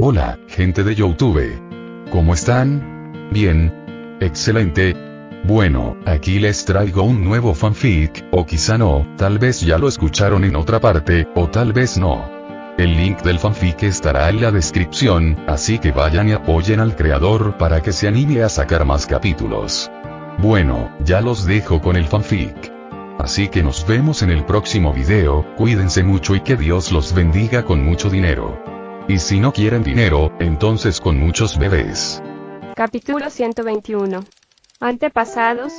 Hola, gente de YouTube. ¿Cómo están? Bien. Excelente. Bueno, aquí les traigo un nuevo fanfic, o quizá no, tal vez ya lo escucharon en otra parte, o tal vez no. El link del fanfic estará en la descripción, así que vayan y apoyen al creador para que se anime a sacar más capítulos. Bueno, ya los dejo con el fanfic. Así que nos vemos en el próximo video, cuídense mucho y que Dios los bendiga con mucho dinero. Y si no quieren dinero, entonces con muchos bebés. Capítulo 121. Antepasados.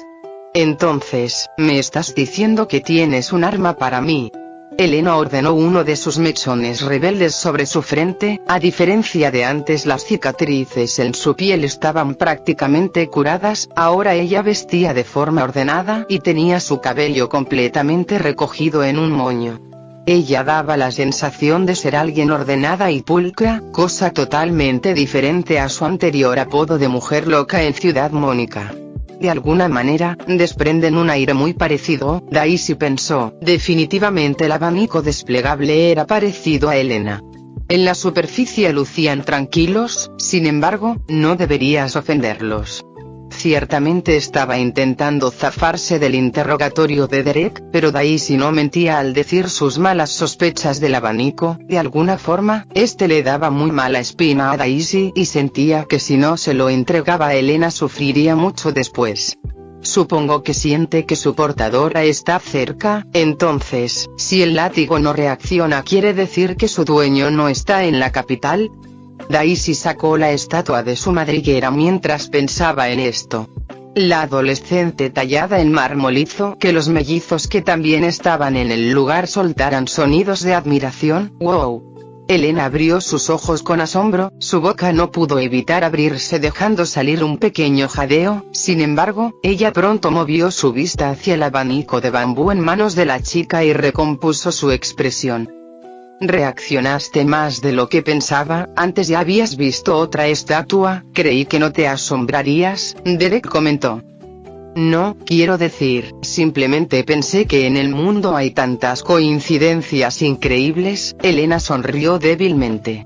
Entonces, ¿me estás diciendo que tienes un arma para mí? Elena ordenó uno de sus mechones rebeldes sobre su frente. A diferencia de antes, las cicatrices en su piel estaban prácticamente curadas. Ahora ella vestía de forma ordenada y tenía su cabello completamente recogido en un moño. Ella daba la sensación de ser alguien ordenada y pulcra, cosa totalmente diferente a su anterior apodo de mujer loca en Ciudad Mónica. De alguna manera, desprenden un aire muy parecido. Daisy pensó, definitivamente el abanico desplegable era parecido a Elena. En la superficie lucían tranquilos, sin embargo, no deberías ofenderlos. Ciertamente estaba intentando zafarse del interrogatorio de Derek, pero Daisy no mentía al decir sus malas sospechas del abanico. De alguna forma, este le daba muy mala espina a Daisy y sentía que si no se lo entregaba a Elena sufriría mucho después. Supongo que siente que su portadora está cerca. Entonces, si el látigo no reacciona, ¿quiere decir que su dueño no está en la capital? Daisy sacó la estatua de su madriguera mientras pensaba en esto. La adolescente tallada en mármol hizo que los mellizos que también estaban en el lugar soltaran sonidos de admiración. ¡Wow! Elena abrió sus ojos con asombro, su boca no pudo evitar abrirse dejando salir un pequeño jadeo. Sin embargo, ella pronto movió su vista hacia el abanico de bambú en manos de la chica y recompuso su expresión. Reaccionaste más de lo que pensaba. Antes ya habías visto otra estatua, creí que no te asombrarías, Derek comentó. No, quiero decir, simplemente pensé que en el mundo hay tantas coincidencias increíbles. Elena sonrió débilmente.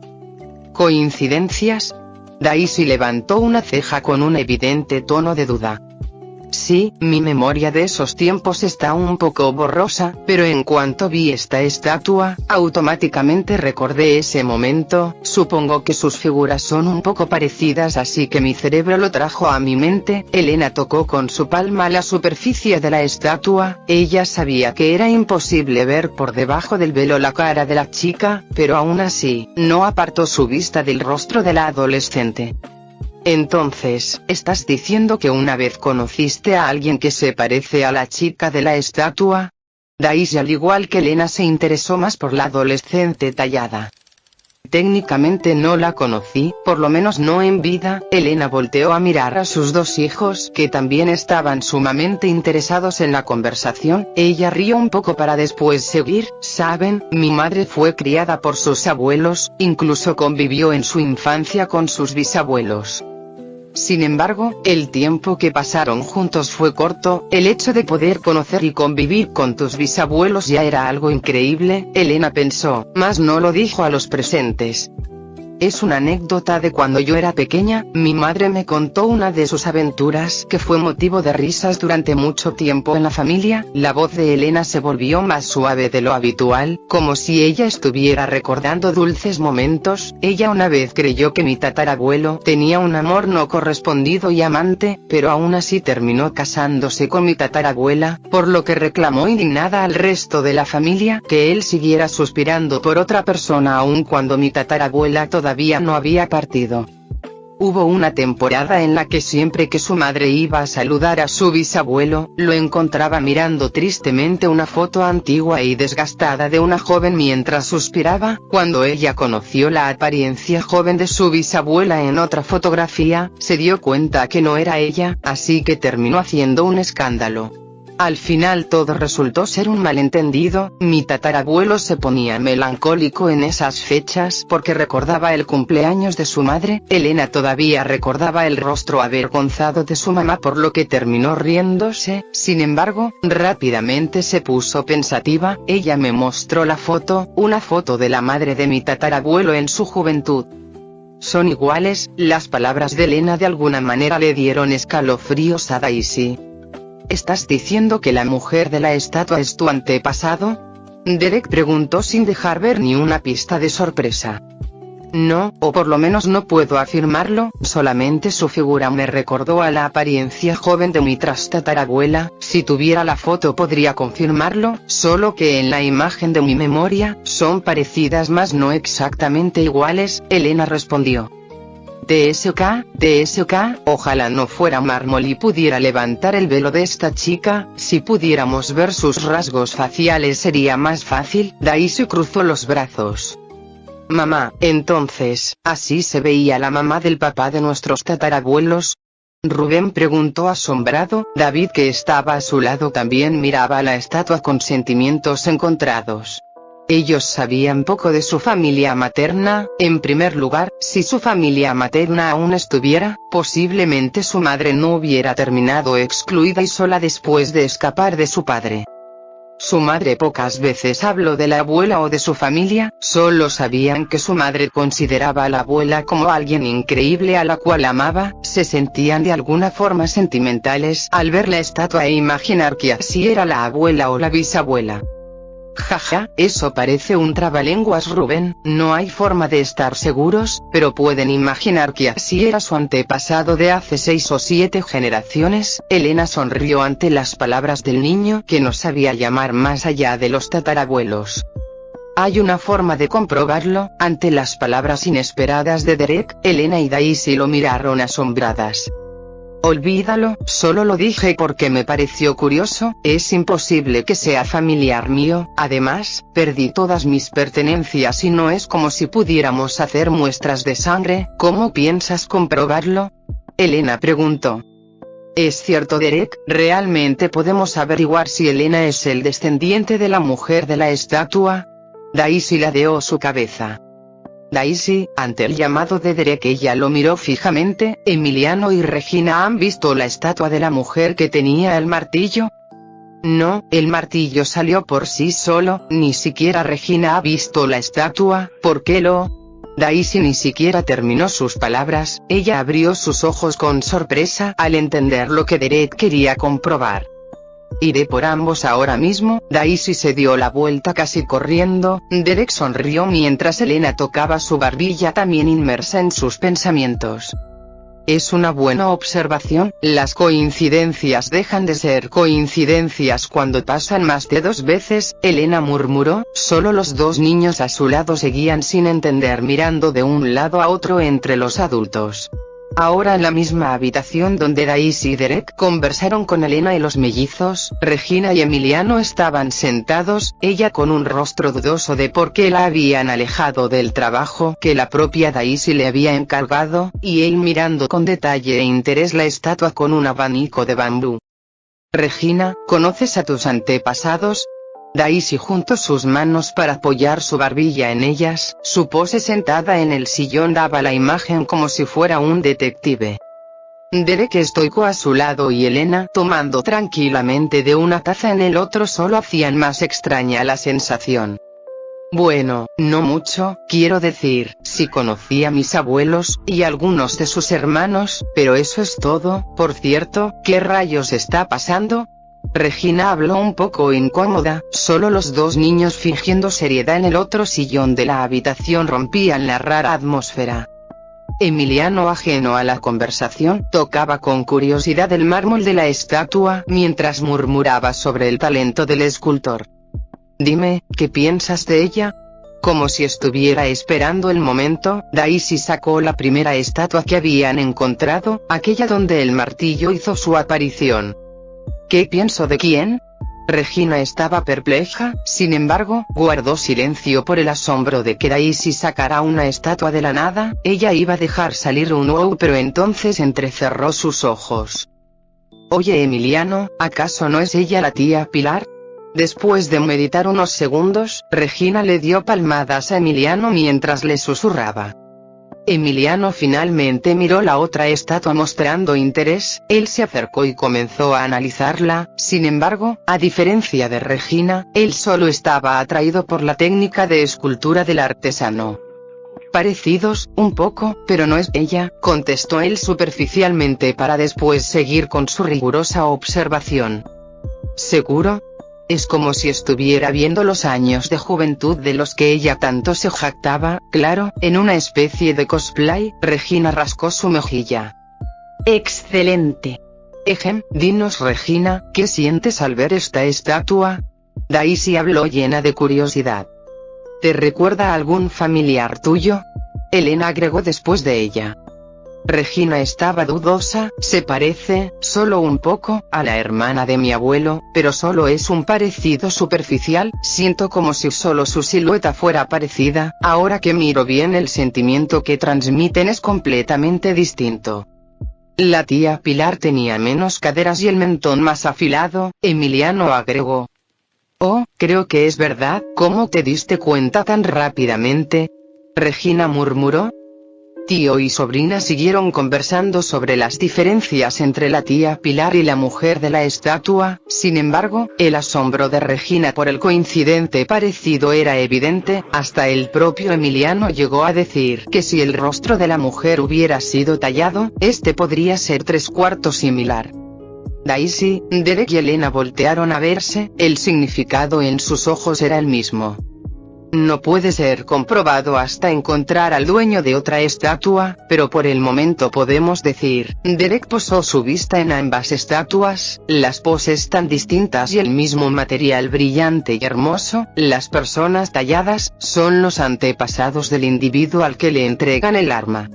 ¿Coincidencias? Daisy levantó una ceja con un evidente tono de duda. Sí, mi memoria de esos tiempos está un poco borrosa, pero en cuanto vi esta estatua, automáticamente recordé ese momento. Supongo que sus figuras son un poco parecidas, así que mi cerebro lo trajo a mi mente. Elena tocó con su palma la superficie de la estatua. Ella sabía que era imposible ver por debajo del velo la cara de la chica, pero aún así, no apartó su vista del rostro de la adolescente. Entonces, ¿estás diciendo que una vez conociste a alguien que se parece a la chica de la estatua? Daisy, al igual que Elena, se interesó más por la adolescente tallada. Técnicamente no la conocí, por lo menos no en vida. Elena volteó a mirar a sus dos hijos, que también estaban sumamente interesados en la conversación. Ella rió un poco para después seguir. Saben, mi madre fue criada por sus abuelos, incluso convivió en su infancia con sus bisabuelos. Sin embargo, el tiempo que pasaron juntos fue corto. El hecho de poder conocer y convivir con tus bisabuelos ya era algo increíble, Elena pensó, mas no lo dijo a los presentes. Es una anécdota de cuando yo era pequeña. Mi madre me contó una de sus aventuras que fue motivo de risas durante mucho tiempo en la familia. La voz de Elena se volvió más suave de lo habitual, como si ella estuviera recordando dulces momentos. Ella una vez creyó que mi tatarabuelo tenía un amor no correspondido y amante, pero aún así terminó casándose con mi tatarabuela, por lo que reclamó indignada al resto de la familia que él siguiera suspirando por otra persona aun cuando mi tatarabuela todavía no había partido. Hubo una temporada en la que siempre que su madre iba a saludar a su bisabuelo, lo encontraba mirando tristemente una foto antigua y desgastada de una joven mientras suspiraba. Cuando ella conoció la apariencia joven de su bisabuela en otra fotografía, se dio cuenta que no era ella, así que terminó haciendo un escándalo. Al final todo resultó ser un malentendido. Mi tatarabuelo se ponía melancólico en esas fechas porque recordaba el cumpleaños de su madre. Elena todavía recordaba el rostro avergonzado de su mamá, por lo que terminó riéndose. Sin embargo, rápidamente se puso pensativa. Ella me mostró la foto, una foto de la madre de mi tatarabuelo en su juventud. son iguales. Las palabras de Elena de alguna manera le dieron escalofríos a Daisy. ¿Estás diciendo que la mujer de la estatua es tu antepasado? Derek preguntó sin dejar ver ni una pista de sorpresa. No, o por lo menos no puedo afirmarlo, solamente su figura me recordó a la apariencia joven de mi tatarabuela. Si tuviera la foto podría confirmarlo, solo que en la imagen de mi memoria, son parecidas mas no exactamente iguales. Elena respondió. TSK, ojalá no fuera mármol y pudiera levantar el velo de esta chica. Si pudiéramos ver sus rasgos faciales sería más fácil. Daisy cruzó los brazos. Mamá, entonces, ¿así se veía la mamá del papá de nuestros tatarabuelos? Rubén preguntó asombrado. David, que estaba a su lado, también miraba la estatua con sentimientos encontrados. Ellos sabían poco de su familia materna. En primer lugar, si su familia materna aún estuviera, posiblemente su madre no hubiera terminado excluida y sola después de escapar de su padre. Su madre pocas veces habló de la abuela o de su familia, solo sabían que su madre consideraba a la abuela como alguien increíble a la cual amaba. Se sentían de alguna forma sentimentales al ver la estatua e imaginar que así era la abuela o la bisabuela. Jaja, eso parece un trabalenguas, Rubén. No hay forma de estar seguros, pero pueden imaginar que así era su antepasado de hace 6 o 7 generaciones. Elena sonrió ante las palabras del niño, que no sabía llamar más allá de los tatarabuelos. Hay una forma de comprobarlo. Ante las palabras inesperadas de Derek, Elena y Daisy lo miraron asombradas. Olvídalo, solo lo dije porque me pareció curioso. Es imposible que sea familiar mío. Además, perdí todas mis pertenencias y no es como si pudiéramos hacer muestras de sangre. ¿Cómo piensas comprobarlo? Elena preguntó. Es cierto, Derek, realmente podemos averiguar si Elena es el descendiente de la mujer de la estatua. Daisy ladeó su cabeza. Daisy, ante el llamado de Derek, ella lo miró fijamente. ¿Emiliano y Regina han visto la estatua de la mujer que tenía el martillo? No, el martillo salió por sí solo. Ni siquiera Regina ha visto la estatua. ¿Por qué lo? Daisy ni siquiera terminó sus palabras. Ella abrió sus ojos con sorpresa al entender lo que Derek quería comprobar. Iré por ambos ahora mismo. Daisy se dio la vuelta casi corriendo. Derek sonrió mientras Elena tocaba su barbilla, también inmersa en sus pensamientos. Es una buena observación. Las coincidencias dejan de ser coincidencias cuando pasan más de 2 veces, Elena murmuró. Solo los 2 niños a su lado seguían sin entender, mirando de un lado a otro entre los adultos. Ahora en la misma habitación donde Daisy y Derek conversaron con Elena y los mellizos, Regina y Emiliano estaban sentados, ella con un rostro dudoso de por qué la habían alejado del trabajo que la propia Daisy le había encargado, y él mirando con detalle e interés la estatua con un abanico de bambú. Regina, ¿conoces a tus antepasados? Daisy juntó sus manos para apoyar su barbilla en ellas. Su pose sentada en el sillón daba la imagen como si fuera un detective. Derek estoico a su lado y Elena tomando tranquilamente de una taza en el otro solo hacían más extraña la sensación. Bueno, no mucho, quiero decir, sí conocí a mis abuelos, y algunos de sus hermanos, pero eso es todo. Por cierto, ¿qué rayos está pasando? Regina habló un poco incómoda. Solo los 2 niños fingiendo seriedad en el otro sillón de la habitación rompían la rara atmósfera. Emiliano, ajeno a la conversación, tocaba con curiosidad el mármol de la estatua mientras murmuraba sobre el talento del escultor. Dime, ¿qué piensas de ella? Como si estuviera esperando el momento, Daisy sacó la primera estatua que habían encontrado, aquella donde el martillo hizo su aparición. ¿Qué pienso de quién? Regina estaba perpleja, sin embargo, guardó silencio por el asombro de que Daisy sacara una estatua de la nada. Ella iba a dejar salir un wow, pero entonces entrecerró sus ojos. Oye Emiliano, ¿acaso no es ella la tía Pilar? Después de meditar unos segundos, Regina le dio palmadas a Emiliano mientras le susurraba. Emiliano finalmente miró la otra estatua mostrando interés. Él se acercó y comenzó a analizarla. Sin embargo, a diferencia de Regina, él solo estaba atraído por la técnica de escultura del artesano. Parecidos, un poco, pero no es ella, contestó él superficialmente para después seguir con su rigurosa observación. ¿Seguro? Es como si estuviera viendo los años de juventud de los que ella tanto se jactaba, claro, en una especie de cosplay. Regina rascó su mejilla. Excelente. Dinos Regina, ¿qué sientes al ver esta estatua? Daisy habló llena de curiosidad. ¿Te recuerda a algún familiar tuyo? Elena agregó después de ella. Regina estaba dudosa. Se parece, solo un poco, a la hermana de mi abuelo, pero solo es un parecido superficial. Siento como si solo su silueta fuera parecida. Ahora que miro bien, el sentimiento que transmiten es completamente distinto. La tía Pilar tenía menos caderas y el mentón más afilado, Emiliano agregó. Oh, creo que es verdad. ¿Cómo te diste cuenta tan rápidamente? Regina murmuró. Tío y sobrina siguieron conversando sobre las diferencias entre la tía Pilar y la mujer de la estatua. Sin embargo, el asombro de Regina por el coincidente parecido era evidente. Hasta el propio Emiliano llegó a decir que si el rostro de la mujer hubiera sido tallado, este podría ser 3/4 similar. Daisy, Derek y Elena voltearon a verse. El significado en sus ojos era el mismo. No puede ser comprobado hasta encontrar al dueño de otra estatua, pero por el momento podemos decir. Derek posó su vista en ambas estatuas, las poses tan distintas y el mismo material brillante y hermoso. Las personas talladas son los antepasados del individuo al que le entregan el arma.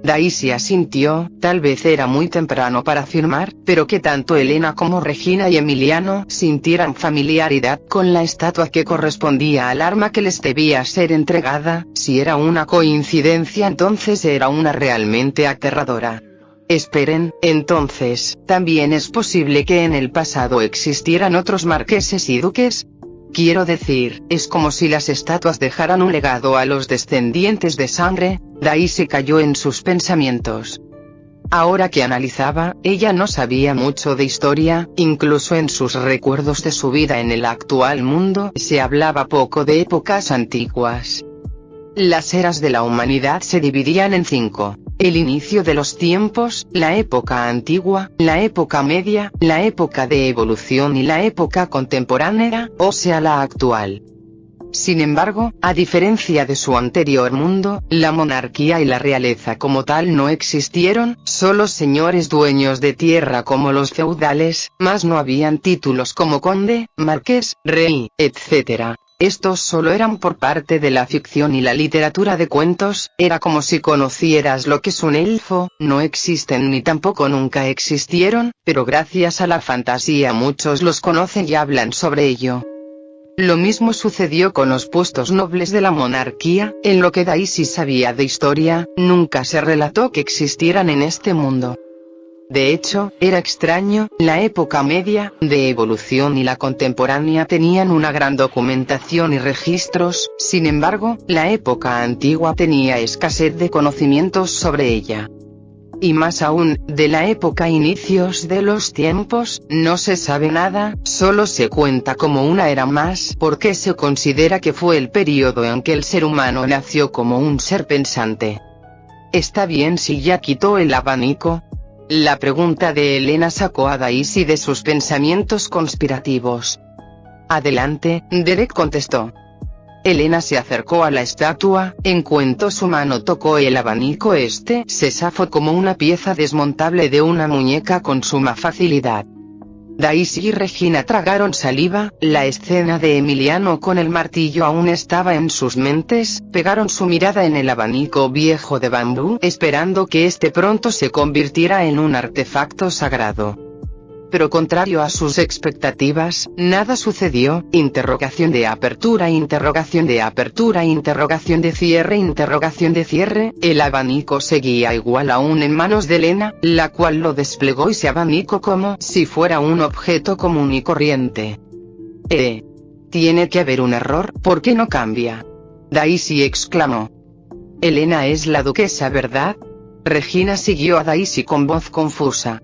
Daisy asintió. Tal vez era muy temprano para afirmar, pero que tanto Elena como Regina y Emiliano sintieran familiaridad con la estatua que correspondía al arma que les debía ser entregada. Si era una coincidencia, entonces era una realmente aterradora. Esperen, entonces, ¿también es posible que en el pasado existieran otros marqueses y duques? Quiero decir, es como si las estatuas dejaran un legado a los descendientes de sangre. Daisy cayó en sus pensamientos. Ahora que analizaba, ella no sabía mucho de historia. Incluso en sus recuerdos de su vida en el actual mundo, se hablaba poco de épocas antiguas. Las eras de la humanidad se dividían en 5. El inicio de los tiempos, la época antigua, la época media, la época de evolución y la época contemporánea, o sea la actual. Sin embargo, a diferencia de su anterior mundo, la monarquía y la realeza como tal no existieron, solo señores dueños de tierra como los feudales, mas no habían títulos como conde, marqués, rey, etc. Estos solo eran por parte de la ficción y la literatura de cuentos. Era como si conocieras lo que es un elfo. No existen ni tampoco nunca existieron, pero gracias a la fantasía muchos los conocen y hablan sobre ello. Lo mismo sucedió con los puestos nobles de la monarquía. En lo que Daisy sabía de historia, nunca se relató que existieran en este mundo. De hecho, era extraño. La época media, de evolución y la contemporánea tenían una gran documentación y registros. Sin embargo, la época antigua tenía escasez de conocimientos sobre ella. Y más aún, de la época inicios de los tiempos, no se sabe nada. Solo se cuenta como una era más, porque se considera que fue el periodo en que el ser humano nació como un ser pensante. ¿Está bien si ya quitó el abanico? La pregunta de Elena sacó a Daisy de sus pensamientos conspirativos. Adelante, Derek contestó. Elena se acercó a la estatua. En cuanto su mano tocó el abanico, se zafó como una pieza desmontable de una muñeca con suma facilidad. Daisy y Regina tragaron saliva. La escena de Emiliano con el martillo aún estaba en sus mentes. Pegaron su mirada en el abanico viejo de bambú, esperando que pronto se convirtiera en un artefacto sagrado. Pero contrario a sus expectativas, nada sucedió. Interrogación de apertura, interrogación de apertura, interrogación de cierre, interrogación de cierre. El abanico seguía igual aún en manos de Elena, la cual lo desplegó y se abanicó como si fuera un objeto común y corriente. Tiene que haber un error. ¿Por qué no cambia? Daisy exclamó. Elena es la duquesa, ¿verdad? Regina siguió a Daisy con voz confusa.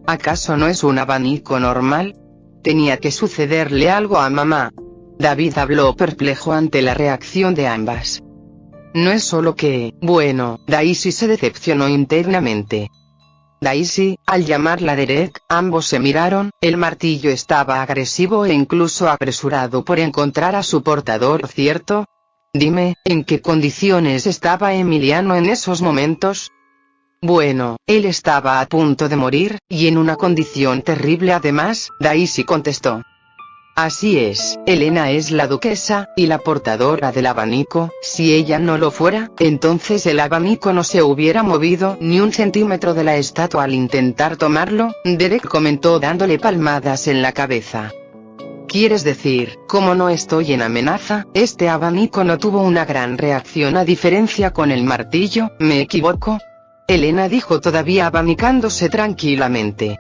¿Acaso no es un abanico normal? Tenía que sucederle algo a mamá. David habló perplejo ante la reacción de ambas. no es solo que, bueno, Daisy se decepcionó internamente. Daisy, al llamarla a Derek, ambos se miraron, el martillo estaba agresivo e incluso apresurado por encontrar a su portador, ¿cierto? Dime, ¿en qué condiciones estaba Emiliano en esos momentos? Bueno, él estaba a punto de morir, y en una condición terrible además, Daisy contestó. Así es, Elena es la duquesa, y la portadora del abanico. Si ella no lo fuera, entonces el abanico no se hubiera movido ni un centímetro de la estatua al intentar tomarlo, Derek comentó dándole palmadas en la cabeza. ¿Quieres decir, como no estoy en amenaza, este abanico no tuvo una gran reacción a diferencia con el martillo? ¿Me equivoco? Elena dijo todavía abanicándose tranquilamente.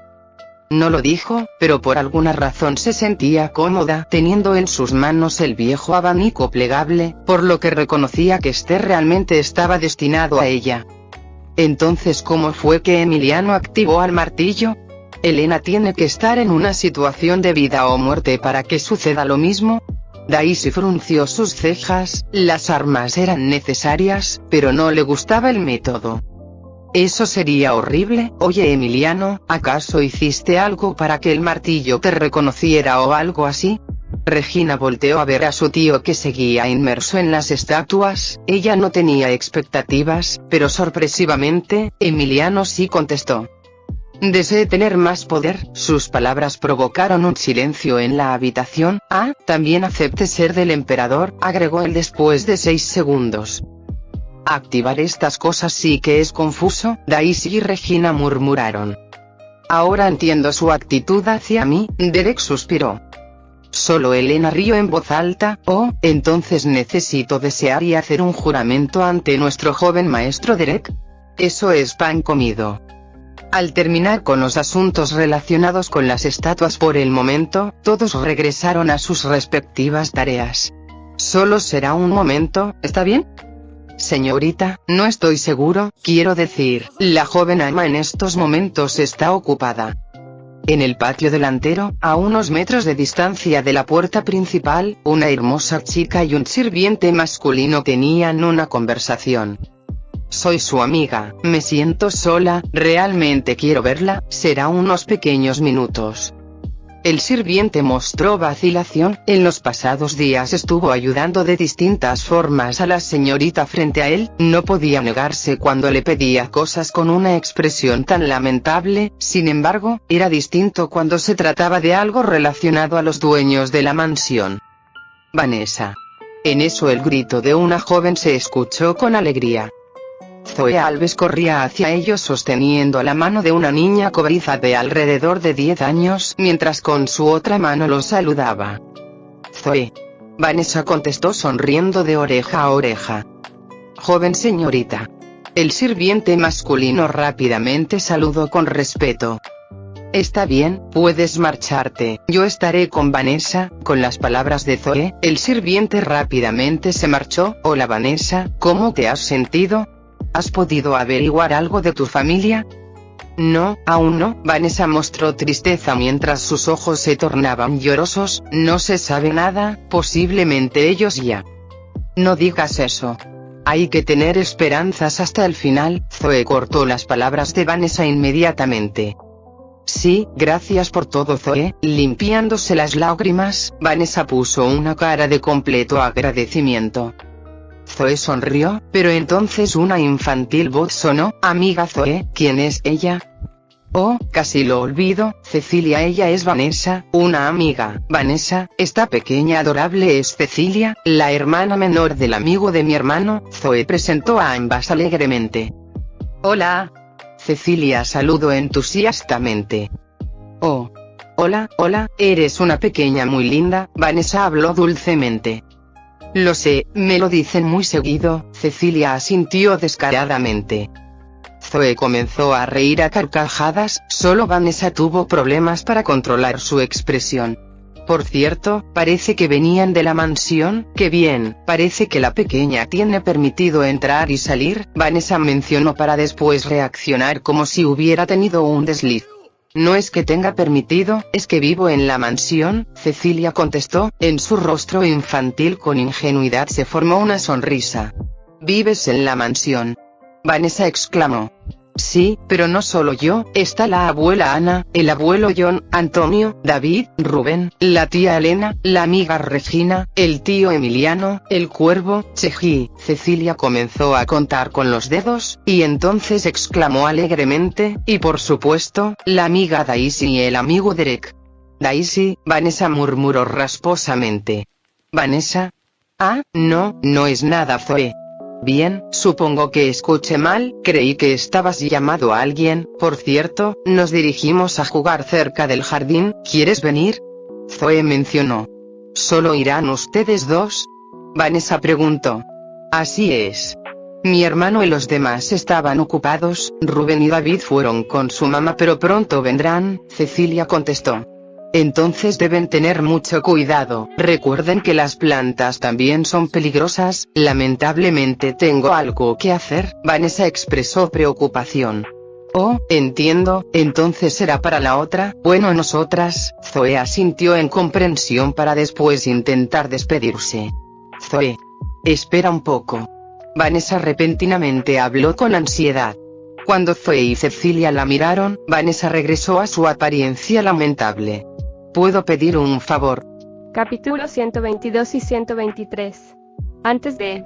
No lo dijo, pero por alguna razón se sentía cómoda teniendo en sus manos el viejo abanico plegable, por lo que reconocía que este realmente estaba destinado a ella. Entonces, ¿cómo fue que Emiliano activó al martillo? ¿Elena tiene que estar en una situación de vida o muerte para que suceda lo mismo? Daisy frunció sus cejas, las armas eran necesarias, pero no le gustaba el método. Eso sería horrible. Oye Emiliano, ¿acaso hiciste algo para que el martillo te reconociera o algo así? Regina volteó a ver a su tío que seguía inmerso en las estatuas. Ella no tenía expectativas, pero sorpresivamente, Emiliano sí contestó. Desee tener más poder. Sus palabras provocaron un silencio en la habitación. Ah, también acepte ser del emperador, agregó él después de 6 segundos. Activar estas cosas sí que es confuso, Daisy y Regina murmuraron. Ahora entiendo su actitud hacia mí, Derek suspiró. Solo Elena rió en voz alta. Oh, entonces necesito desear y hacer un juramento ante nuestro joven maestro Derek. Eso es pan comido. Al terminar con los asuntos relacionados con las estatuas por el momento, todos regresaron a sus respectivas tareas. Solo será un momento, ¿está bien? Señorita, no estoy seguro, quiero decir, la joven ama en estos momentos está ocupada. En el patio delantero, a unos metros de distancia de la puerta principal, una hermosa chica y un sirviente masculino tenían una conversación. Soy su amiga, me siento sola, realmente quiero verla, será unos pequeños minutos. El sirviente mostró vacilación, en los pasados días estuvo ayudando de distintas formas a la señorita frente a él, no podía negarse cuando le pedía cosas con una expresión tan lamentable, sin embargo, era distinto cuando se trataba de algo relacionado a los dueños de la mansión. Vanessa. En eso el grito de una joven se escuchó con alegría. Zoe Alves corría hacia ellos sosteniendo la mano de una niña cobriza de alrededor de 10 años, mientras con su otra mano los saludaba. Zoe. Vanessa contestó sonriendo de oreja a oreja. Joven señorita. El sirviente masculino rápidamente saludó con respeto. Está bien, puedes marcharte, yo estaré con Vanessa. Con las palabras de Zoe, el sirviente rápidamente se marchó. Hola Vanessa, ¿cómo te has sentido? ¿Has podido averiguar algo de tu familia? No, aún no. Vanessa mostró tristeza mientras sus ojos se tornaban llorosos. No se sabe nada, posiblemente ellos ya. No digas eso. Hay que tener esperanzas hasta el final. Zoe cortó las palabras de Vanessa inmediatamente. Sí, gracias por todo Zoe. Limpiándose las lágrimas, Vanessa puso una cara de completo agradecimiento. Zoe sonrió, pero entonces una infantil voz sonó. Amiga Zoe, ¿quién es ella? Oh, casi lo olvido, Cecilia. Ella es Vanessa, una amiga. Vanessa, esta pequeña adorable es Cecilia, la hermana menor del amigo de mi hermano. Zoe presentó a ambas alegremente. Hola. Cecilia saludó entusiastamente. Oh. Hola, eres una pequeña muy linda. Vanessa habló dulcemente. Lo sé, me lo dicen muy seguido. Cecilia asintió descaradamente. Zoe comenzó a reír a carcajadas, solo Vanessa tuvo problemas para controlar su expresión. Por cierto, parece que venían de la mansión. Qué bien, parece que la pequeña tiene permitido entrar y salir, Vanessa mencionó para después reaccionar como si hubiera tenido un desliz. No es que tenga permitido, es que vivo en la mansión, Cecilia contestó. En su rostro infantil con ingenuidad se formó una sonrisa. ¿Vives en la mansión?, Vanessa exclamó. Sí, pero no solo yo, está la abuela Ana, el abuelo John, Antonio, David, Rubén, la tía Elena, la amiga Regina, el tío Emiliano, el cuervo, Cheji. Cecilia comenzó a contar con los dedos, y entonces exclamó alegremente, y por supuesto, la amiga Daisy y el amigo Derek. Daisy, Vanessa murmuró rasposamente. ¿Vanessa? Ah, no, no es nada, Zoe. Bien, supongo que escuché mal, creí que estabas llamado a alguien. Por cierto, nos dirigimos a jugar cerca del jardín, ¿quieres venir?, Zoe mencionó. ¿Solo irán ustedes dos?, Vanessa preguntó. Así es. Mi hermano y los demás estaban ocupados, Rubén y David fueron con su mamá pero pronto vendrán, Cecilia contestó. Entonces deben tener mucho cuidado, recuerden que las plantas también son peligrosas. Lamentablemente tengo algo que hacer, Vanessa expresó preocupación. Oh, entiendo, entonces será para la otra. Bueno, nosotras, Zoe asintió en comprensión para después intentar despedirse. Zoe. Espera un poco. Vanessa repentinamente habló con ansiedad. Cuando Zoe y Cecilia la miraron, Vanessa regresó a su apariencia lamentable. ¿Puedo pedir un favor? Capítulo 122 y 123. Antes de...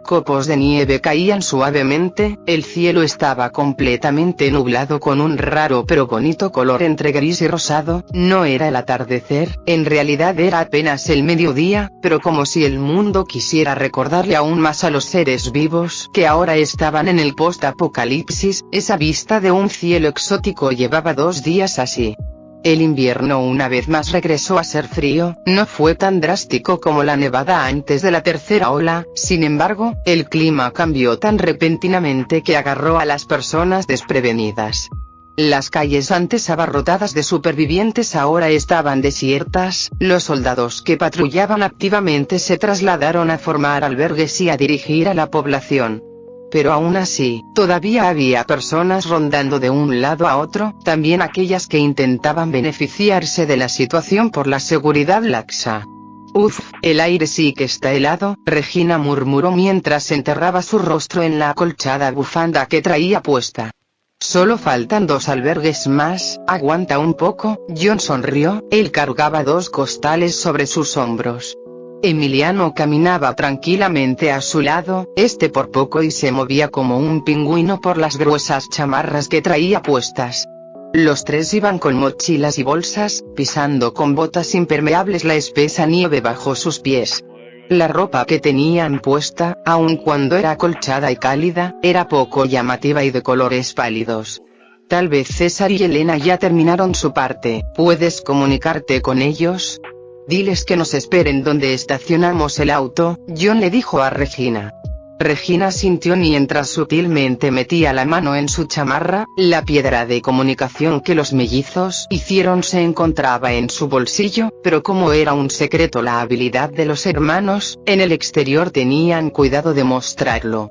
Copos de nieve caían suavemente, el cielo estaba completamente nublado con un raro pero bonito color entre gris y rosado. No era el atardecer, en realidad era apenas el mediodía, pero como si el mundo quisiera recordarle aún más a los seres vivos que ahora estaban en el post-apocalipsis, esa vista de un cielo exótico llevaba 2 días así. El invierno una vez más regresó a ser frío, no fue tan drástico como la nevada antes de la tercera ola, sin embargo, el clima cambió tan repentinamente que agarró a las personas desprevenidas. Las calles antes abarrotadas de supervivientes ahora estaban desiertas, los soldados que patrullaban activamente se trasladaron a formar albergues y a dirigir a la población. Pero aún así, todavía había personas rondando de un lado a otro, también aquellas que intentaban beneficiarse de la situación por la seguridad laxa. Uf, el aire sí que está helado, Regina murmuró mientras enterraba su rostro en la acolchada bufanda que traía puesta. Solo faltan 2 albergues más, aguanta un poco. John sonrió, él cargaba 2 costales sobre sus hombros. Emiliano caminaba tranquilamente a su lado, por poco y se movía como un pingüino por las gruesas chamarras que traía puestas. Los 3 iban con mochilas y bolsas, pisando con botas impermeables la espesa nieve bajo sus pies. La ropa que tenían puesta, aun cuando era acolchada y cálida, era poco llamativa y de colores pálidos. Tal vez César y Elena ya terminaron su parte. ¿Puedes comunicarte con ellos? Diles que nos esperen donde estacionamos el auto, John le dijo a Regina. Regina sintió mientras sutilmente metía la mano en su chamarra. La piedra de comunicación que los mellizos hicieron se encontraba en su bolsillo, pero como era un secreto la habilidad de los hermanos, en el exterior tenían cuidado de mostrarlo.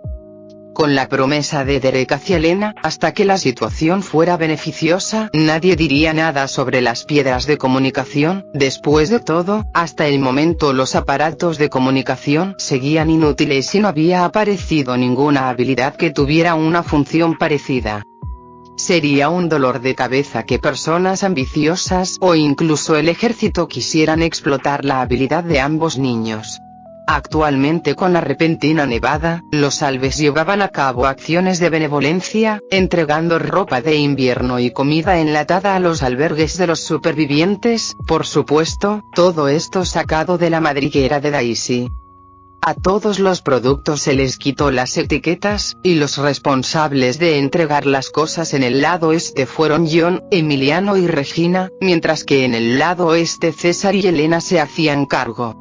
Con la promesa de Derek hacia Elena, hasta que la situación fuera beneficiosa, nadie diría nada sobre las piedras de comunicación. Después de todo, hasta el momento los aparatos de comunicación seguían inútiles y no había aparecido ninguna habilidad que tuviera una función parecida. Sería un dolor de cabeza que personas ambiciosas o incluso el ejército quisieran explotar la habilidad de ambos niños. Actualmente con la repentina nevada, los Alves llevaban a cabo acciones de benevolencia, entregando ropa de invierno y comida enlatada a los albergues de los supervivientes, por supuesto, todo esto sacado de la madriguera de Daisy. A todos los productos se les quitó las etiquetas, y los responsables de entregar las cosas en el lado este fueron John, Emiliano y Regina, mientras que en el lado oeste César y Elena se hacían cargo.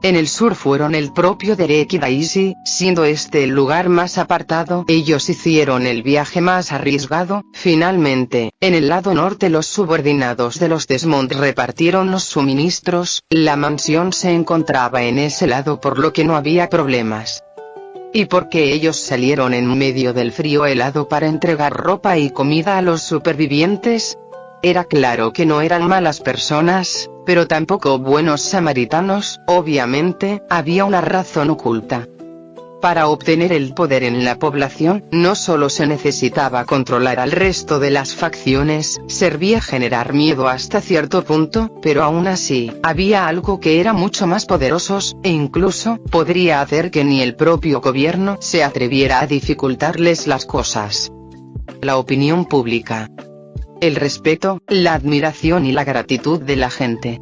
En el sur fueron el propio Derek y Daisy, siendo este el lugar más apartado. Ellos hicieron el viaje más arriesgado. Finalmente, en el lado norte los subordinados de los Desmond repartieron los suministros. La mansión se encontraba en ese lado por lo que no había problemas. Y porque ellos salieron en medio del frío helado para entregar ropa y comida a los supervivientes. Era claro que no eran malas personas, pero tampoco buenos samaritanos. Obviamente, había una razón oculta. Para obtener el poder en la población, no solo se necesitaba controlar al resto de las facciones, servía generar miedo hasta cierto punto, pero aún así, había algo que era mucho más poderoso, e incluso, podría hacer que ni el propio gobierno se atreviera a dificultarles las cosas. La opinión pública. El respeto, la admiración y la gratitud de la gente.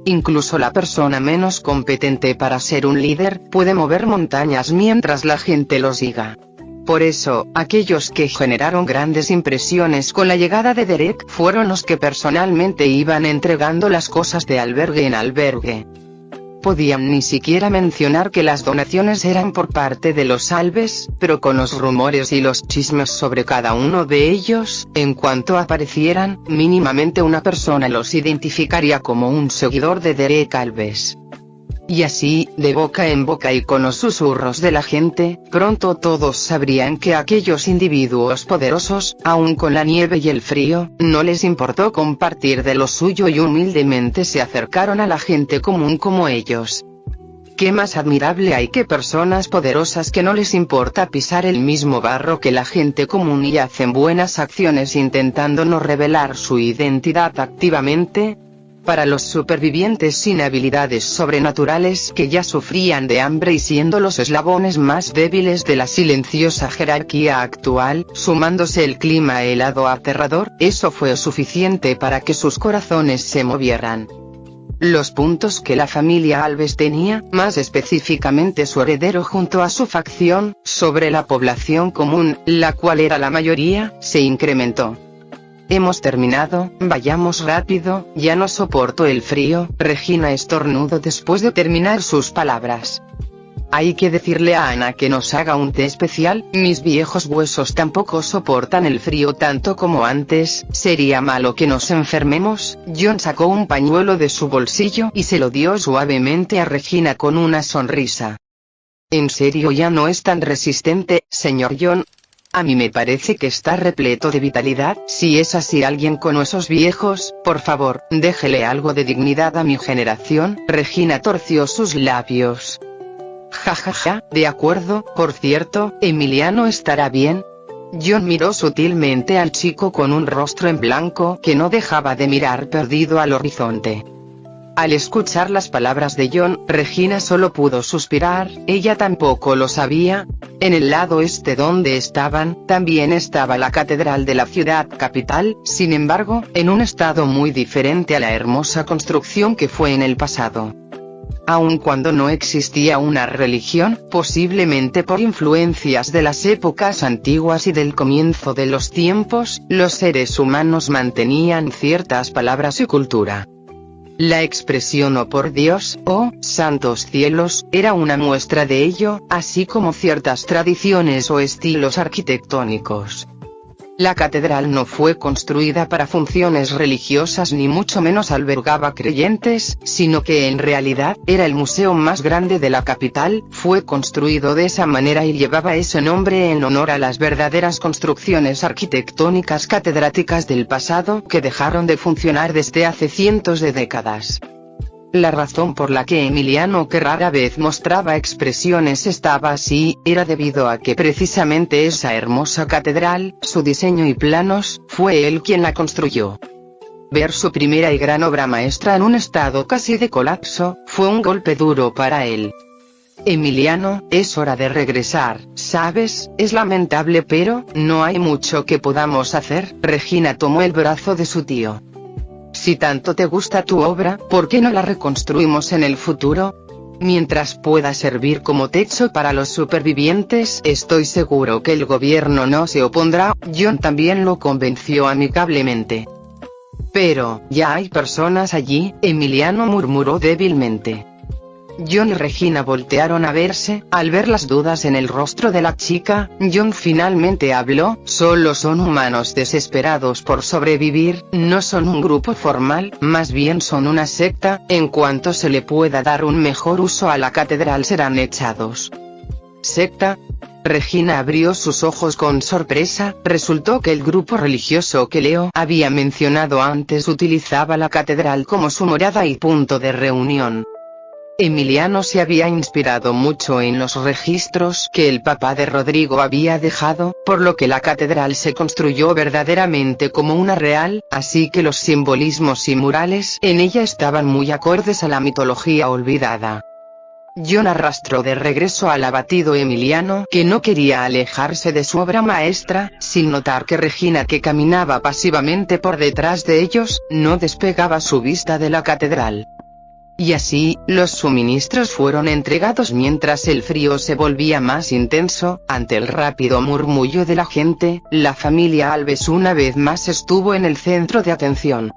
Incluso la persona menos competente para ser un líder, puede mover montañas mientras la gente lo siga. Por eso, aquellos que generaron grandes impresiones con la llegada de Derek fueron los que personalmente iban entregando las cosas de albergue en albergue. Podían ni siquiera mencionar que las donaciones eran por parte de los Alves, pero con los rumores y los chismes sobre cada uno de ellos, en cuanto aparecieran, mínimamente una persona los identificaría como un seguidor de Derek Alves. Y así, de boca en boca y con los susurros de la gente, pronto todos sabrían que aquellos individuos poderosos, aun con la nieve y el frío, no les importó compartir de lo suyo y humildemente se acercaron a la gente común como ellos. ¿Qué más admirable hay que personas poderosas que no les importa pisar el mismo barro que la gente común y hacen buenas acciones intentando no revelar su identidad activamente? Para los supervivientes sin habilidades sobrenaturales que ya sufrían de hambre y siendo los eslabones más débiles de la silenciosa jerarquía actual, sumándose el clima helado aterrador, eso fue suficiente para que sus corazones se movieran. Los puntos que la familia Alves tenía, más específicamente su heredero junto a su facción, sobre la población común, la cual era la mayoría, se incrementó. Hemos terminado, vayamos rápido, ya no soporto el frío, Regina estornudó después de terminar sus palabras. Hay que decirle a Ana que nos haga un té especial, mis viejos huesos tampoco soportan el frío tanto como antes, sería malo que nos enfermemos. John sacó un pañuelo de su bolsillo y se lo dio suavemente a Regina con una sonrisa. ¿En serio ya no es tan resistente, señor John? A mí me parece que está repleto de vitalidad. Si es así alguien con huesos viejos, por favor, déjele algo de dignidad a mi generación. Regina torció sus labios. Ja, de acuerdo, por cierto, Emiliano estará bien. John miró sutilmente al chico con un rostro en blanco que no dejaba de mirar perdido al horizonte. Al escuchar las palabras de John, Regina solo pudo suspirar, ella tampoco lo sabía. En el lado este donde estaban, también estaba la catedral de la ciudad capital, sin embargo, en un estado muy diferente a la hermosa construcción que fue en el pasado. Aun cuando no existía una religión, posiblemente por influencias de las épocas antiguas y del comienzo de los tiempos, los seres humanos mantenían ciertas palabras y cultura. La expresión "oh por Dios", "oh, santos cielos", era una muestra de ello, así como ciertas tradiciones o estilos arquitectónicos. La catedral no fue construida para funciones religiosas ni mucho menos albergaba creyentes, sino que en realidad, era el museo más grande de la capital, fue construido de esa manera y llevaba ese nombre en honor a las verdaderas construcciones arquitectónicas catedráticas del pasado que dejaron de funcionar desde hace cientos de décadas. La razón por la que Emiliano, que rara vez mostraba expresiones, estaba así, era debido a que precisamente esa hermosa catedral, su diseño y planos, fue él quien la construyó. Ver su primera y gran obra maestra en un estado casi de colapso, fue un golpe duro para él. Emiliano, es hora de regresar, ¿sabes? Es lamentable pero, no hay mucho que podamos hacer. Regina tomó el brazo de su tío. Si tanto te gusta tu obra, ¿por qué no la reconstruimos en el futuro? Mientras pueda servir como techo para los supervivientes, estoy seguro que el gobierno no se opondrá. John también lo convenció amigablemente. Pero, ya hay personas allí, Emiliano murmuró débilmente. John y Regina voltearon a verse, al ver las dudas en el rostro de la chica, John finalmente habló, solo son humanos desesperados por sobrevivir, no son un grupo formal, más bien son una secta, en cuanto se le pueda dar un mejor uso a la catedral serán echados. ¿Secta? Regina abrió sus ojos con sorpresa, resultó que el grupo religioso que Leo había mencionado antes utilizaba la catedral como su morada y punto de reunión. Emiliano se había inspirado mucho en los registros que el papá de Rodrigo había dejado, por lo que la catedral se construyó verdaderamente como una real, así que los simbolismos y murales en ella estaban muy acordes a la mitología olvidada. John arrastró de regreso al abatido Emiliano, que no quería alejarse de su obra maestra, sin notar que Regina, que caminaba pasivamente por detrás de ellos, no despegaba su vista de la catedral. Y así, los suministros fueron entregados mientras el frío se volvía más intenso. Ante el rápido murmullo de la gente, la familia Alves una vez más estuvo en el centro de atención.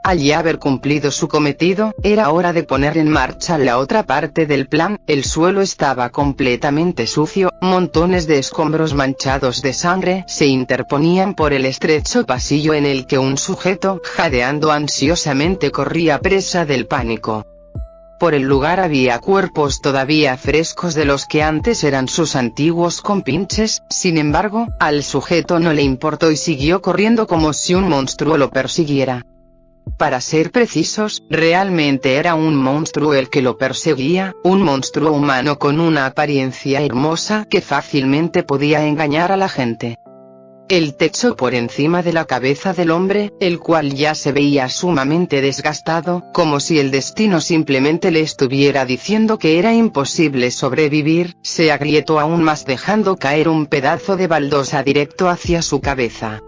Al ya haber cumplido su cometido, era hora de poner en marcha la otra parte del plan. El suelo estaba completamente sucio, montones de escombros manchados de sangre se interponían por el estrecho pasillo en el que un sujeto, jadeando ansiosamente, corría presa del pánico. Por el lugar había cuerpos todavía frescos de los que antes eran sus antiguos compinches. Sin embargo, al sujeto no le importó y siguió corriendo como si un monstruo lo persiguiera. Para ser precisos, realmente era un monstruo el que lo perseguía, un monstruo humano con una apariencia hermosa que fácilmente podía engañar a la gente. El techo por encima de la cabeza del hombre, el cual ya se veía sumamente desgastado, como si el destino simplemente le estuviera diciendo que era imposible sobrevivir, se agrietó aún más dejando caer un pedazo de baldosa directo hacia su cabeza.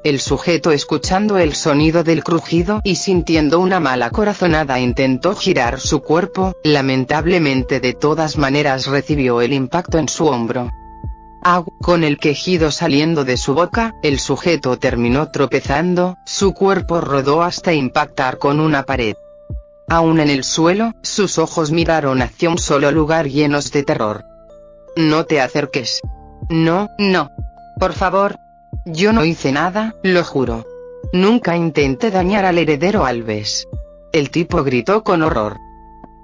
El sujeto, escuchando el sonido del crujido y sintiendo una mala corazonada, intentó girar su cuerpo. Lamentablemente, de todas maneras recibió el impacto en su hombro. Con el quejido saliendo de su boca, el sujeto terminó tropezando, su cuerpo rodó hasta impactar con una pared. Aún en el suelo, sus ojos miraron hacia un solo lugar llenos de terror. «No te acerques. No, no. Por favor. Yo no hice nada, lo juro. Nunca intenté dañar al heredero Alves». El tipo gritó con horror.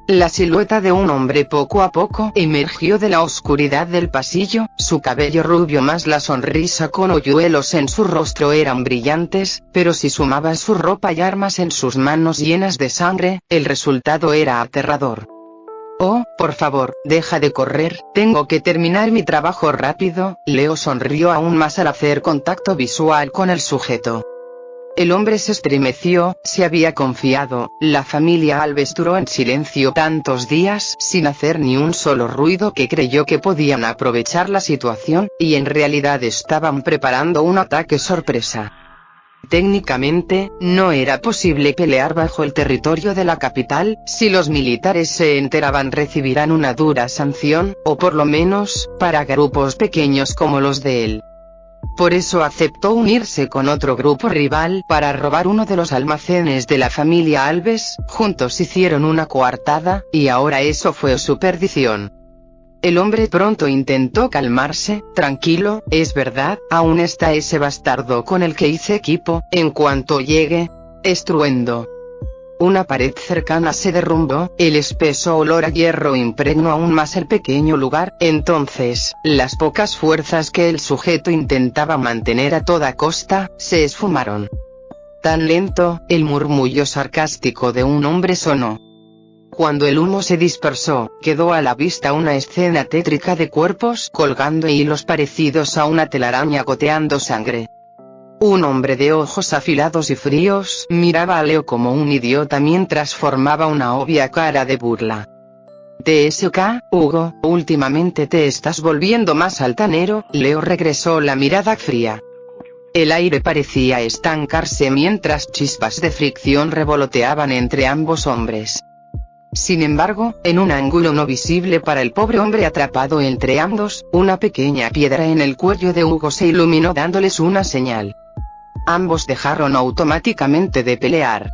La silueta de un hombre poco a poco emergió de la oscuridad del pasillo. Su cabello rubio más la sonrisa con hoyuelos en su rostro eran brillantes, pero si sumabas su ropa y armas en sus manos llenas de sangre, el resultado era aterrador. «Oh, por favor, deja de correr, tengo que terminar mi trabajo rápido». Leo sonrió aún más al hacer contacto visual con el sujeto. El hombre se estremeció, se había confiado. La familia Alves duró en silencio tantos días sin hacer ni un solo ruido que creyó que podían aprovechar la situación, y en realidad estaban preparando un ataque sorpresa. Técnicamente, no era posible pelear bajo el territorio de la capital. Si los militares se enteraban, recibirían una dura sanción, o por lo menos, para grupos pequeños como los de él. Por eso aceptó unirse con otro grupo rival para robar uno de los almacenes de la familia Alves. Juntos hicieron una coartada, y ahora eso fue su perdición. El hombre pronto intentó calmarse. «Tranquilo, es verdad, aún está ese bastardo con el que hice equipo. En cuanto llegue». Estruendo. Una pared cercana se derrumbó, el espeso olor a hierro impregnó aún más el pequeño lugar. Entonces, las pocas fuerzas que el sujeto intentaba mantener a toda costa, se esfumaron. Tan lento, el murmullo sarcástico de un hombre sonó. Cuando el humo se dispersó, quedó a la vista una escena tétrica de cuerpos colgando e hilos parecidos a una telaraña goteando sangre. Un hombre de ojos afilados y fríos miraba a Leo como un idiota mientras formaba una obvia cara de burla. «TSK, Hugo, últimamente te estás volviendo más altanero». Leo regresó la mirada fría. El aire parecía estancarse mientras chispas de fricción revoloteaban entre ambos hombres. Sin embargo, en un ángulo no visible para el pobre hombre atrapado entre ambos, una pequeña piedra en el cuello de Hugo se iluminó dándoles una señal. Ambos dejaron automáticamente de pelear.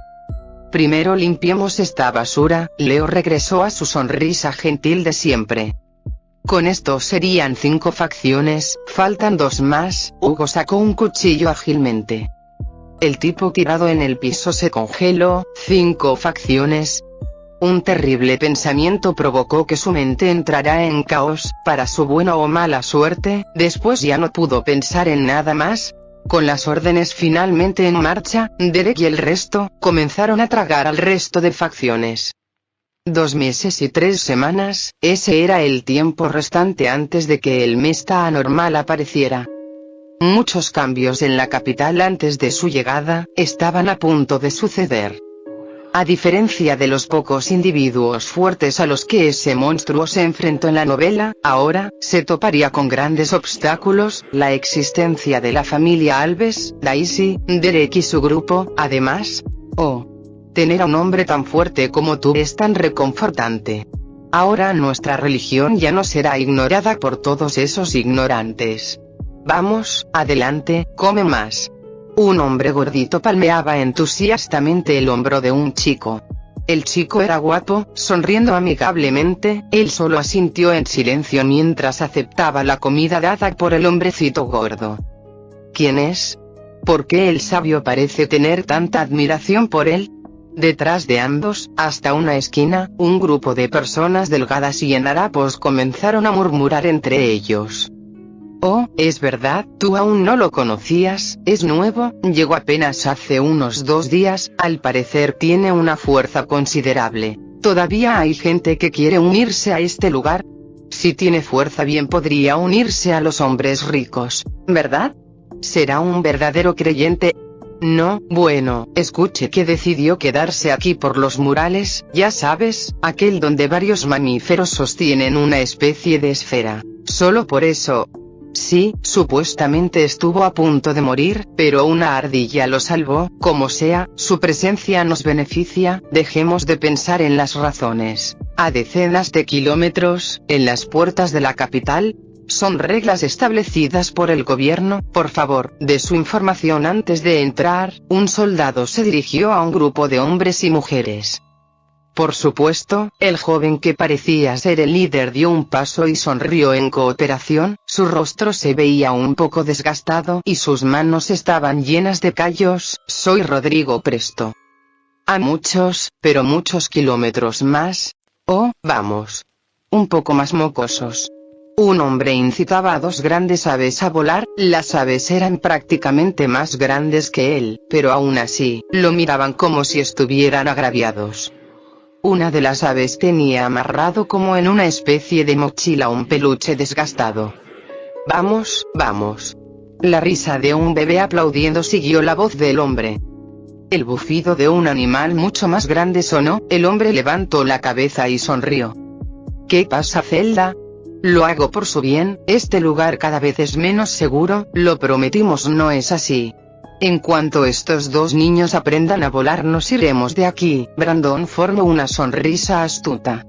«Primero limpiemos esta basura». Leo regresó a su sonrisa gentil de siempre. «Con esto serían 5 facciones, faltan 2 más». Hugo sacó un cuchillo ágilmente. El tipo tirado en el piso se congeló. «5 facciones». Un terrible pensamiento provocó que su mente entrara en caos. Para su buena o mala suerte, después ya no pudo pensar en nada más. Con las órdenes finalmente en marcha, Derek y el resto comenzaron a tragar al resto de facciones. 2 meses y 3 semanas, ese era el tiempo restante antes de que el Mesta anormal apareciera. Muchos cambios en la capital antes de su llegada, estaban a punto de suceder. A diferencia de los pocos individuos fuertes a los que ese monstruo se enfrentó en la novela, ahora, se toparía con grandes obstáculos, la existencia de la familia Alves, Daisy, Derek y su grupo, además. Tener a un hombre tan fuerte como tú es tan reconfortante. Ahora nuestra religión ya no será ignorada por todos esos ignorantes. Vamos, adelante, come más. Un hombre gordito palmeaba entusiastamente el hombro de un chico. El chico era guapo, sonriendo amigablemente, él solo asintió en silencio mientras aceptaba la comida dada por el hombrecito gordo. ¿Quién es? ¿Por qué el sabio parece tener tanta admiración por él? Detrás de ambos, hasta una esquina, un grupo de personas delgadas y en harapos comenzaron a murmurar entre ellos. Oh, es verdad, tú aún no lo conocías, es nuevo, llegó apenas hace unos 2 días, al parecer tiene una fuerza considerable. ¿Todavía hay gente que quiere unirse a este lugar? Si tiene fuerza bien podría unirse a los hombres ricos, ¿verdad? ¿Será un verdadero creyente? No, bueno, escuche que decidió quedarse aquí por los murales, ya sabes, aquel donde varios mamíferos sostienen una especie de esfera. Solo por eso. Sí, supuestamente estuvo a punto de morir, pero una ardilla lo salvó, como sea, su presencia nos beneficia, dejemos de pensar en las razones. A decenas de kilómetros, en las puertas de la capital, son reglas establecidas por el gobierno, por favor, de su información antes de entrar, un soldado se dirigió a un grupo de hombres y mujeres. Por supuesto, el joven que parecía ser el líder dio un paso y sonrió en cooperación, su rostro se veía un poco desgastado y sus manos estaban llenas de callos. Soy Rodrigo Presto. A muchos, pero muchos kilómetros más. Oh, vamos. Un poco más mocosos. Un hombre incitaba a 2 grandes aves a volar, las aves eran prácticamente más grandes que él, pero aún así, lo miraban como si estuvieran agraviados. Una de las aves tenía amarrado como en una especie de mochila un peluche desgastado. Vamos, vamos. La risa de un bebé aplaudiendo siguió la voz del hombre. El bufido de un animal mucho más grande sonó, el hombre levantó la cabeza y sonrió. ¿Qué pasa, Zelda? Lo hago por su bien, este lugar cada vez es menos seguro, lo prometimos, no es así. En cuanto estos 2 niños aprendan a volar nos iremos de aquí. Brandon formó una sonrisa astuta.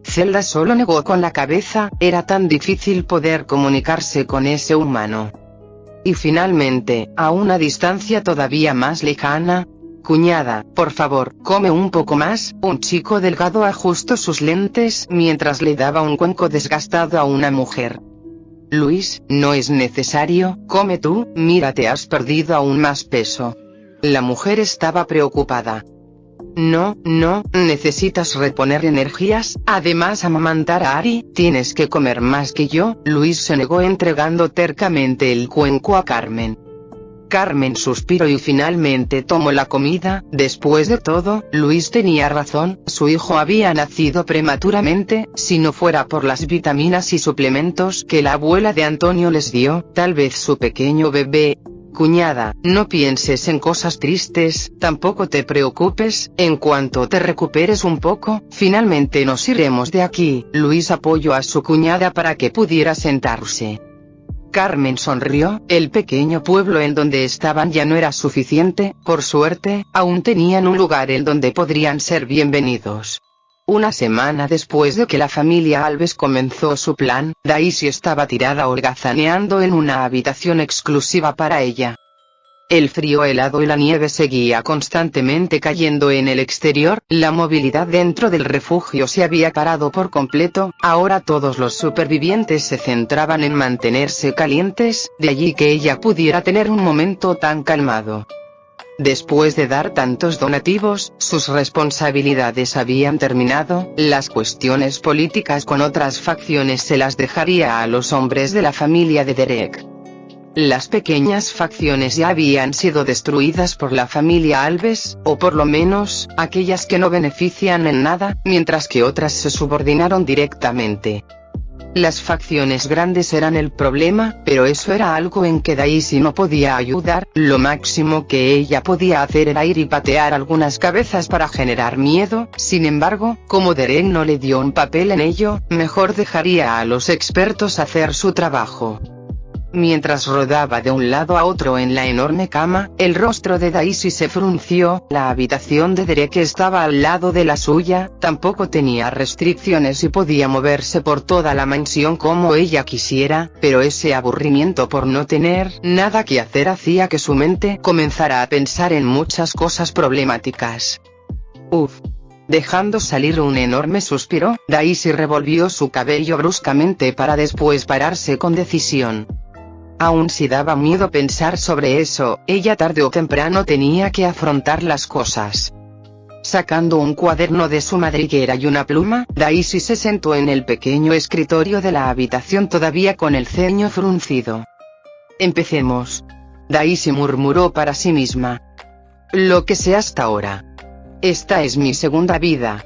Zelda solo negó con la cabeza, era tan difícil poder comunicarse con ese humano. Y finalmente, a una distancia todavía más lejana, cuñada, por favor, come un poco más. Un chico delgado ajustó sus lentes mientras le daba un cuenco desgastado a una mujer. Luis, no es necesario, come tú, mira, te has perdido aún más peso. La mujer estaba preocupada. No, necesitas reponer energías, además amamantar a Ari, tienes que comer más que yo. Luis se negó entregando tercamente el cuenco a Carmen. Carmen suspiró y finalmente tomó la comida. Después de todo, Luis tenía razón, su hijo había nacido prematuramente, si no fuera por las vitaminas y suplementos que la abuela de Antonio les dio, tal vez su pequeño bebé. Cuñada, no pienses en cosas tristes, tampoco te preocupes, en cuanto te recuperes un poco, finalmente nos iremos de aquí. Luis apoyó a su cuñada para que pudiera sentarse. Carmen sonrió, el pequeño pueblo en donde estaban ya no era suficiente, por suerte, aún tenían un lugar en donde podrían ser bienvenidos. Una semana después de que la familia Alves comenzó su plan, Daisy estaba tirada holgazaneando en una habitación exclusiva para ella. El frío helado y la nieve seguía constantemente cayendo en el exterior, la movilidad dentro del refugio se había parado por completo, ahora todos los supervivientes se centraban en mantenerse calientes, de allí que ella pudiera tener un momento tan calmado. Después de dar tantos donativos, sus responsabilidades habían terminado, las cuestiones políticas con otras facciones se las dejaría a los hombres de la familia de Derek. Las pequeñas facciones ya habían sido destruidas por la familia Alves, o por lo menos, aquellas que no benefician en nada, mientras que otras se subordinaron directamente. Las facciones grandes eran el problema, pero eso era algo en que Daisy no podía ayudar. Lo máximo que ella podía hacer era ir y patear algunas cabezas para generar miedo. Sin embargo, como Derek no le dio un papel en ello, mejor dejaría a los expertos hacer su trabajo. Mientras rodaba de un lado a otro en la enorme cama, el rostro de Daisy se frunció. La habitación de Derek estaba al lado de la suya, tampoco tenía restricciones y podía moverse por toda la mansión como ella quisiera, pero ese aburrimiento por no tener nada que hacer hacía que su mente comenzara a pensar en muchas cosas problemáticas. Dejando salir un enorme suspiro, Daisy revolvió su cabello bruscamente para después pararse con decisión. Aun si daba miedo pensar sobre eso, ella tarde o temprano tenía que afrontar las cosas. Sacando un cuaderno de su madriguera y una pluma, Daisy se sentó en el pequeño escritorio de la habitación todavía con el ceño fruncido. «Empecemos», Daisy murmuró para sí misma. «Lo que sé hasta ahora. Esta es mi segunda vida.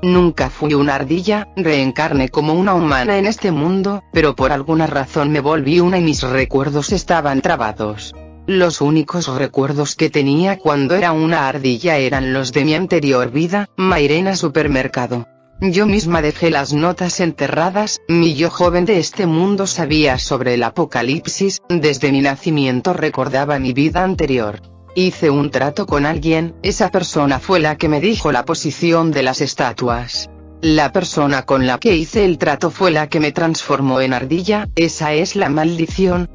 Nunca fui una ardilla, reencarné como una humana en este mundo, pero por alguna razón me volví una y mis recuerdos estaban trabados. Los únicos recuerdos que tenía cuando era una ardilla eran los de mi anterior vida, Mairena Supermercado. Yo misma dejé las notas enterradas, mi yo joven de este mundo sabía sobre el apocalipsis, desde mi nacimiento recordaba mi vida anterior. Hice un trato con alguien, esa persona fue la que me dijo la posición de las estatuas. La persona con la que hice el trato fue la que me transformó en ardilla, esa es la maldición.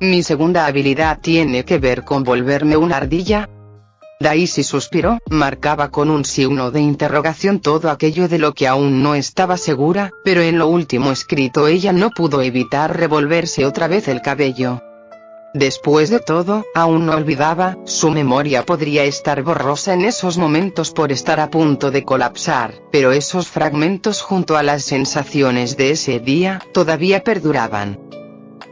Mi segunda habilidad tiene que ver con volverme una ardilla. Daisy suspiró, marcaba con un signo de interrogación todo aquello de lo que aún no estaba segura, pero en lo último escrito ella no pudo evitar revolverse otra vez el cabello. Después de todo, aún no olvidaba, su memoria podría estar borrosa en esos momentos por estar a punto de colapsar, pero esos fragmentos junto a las sensaciones de ese día, todavía perduraban.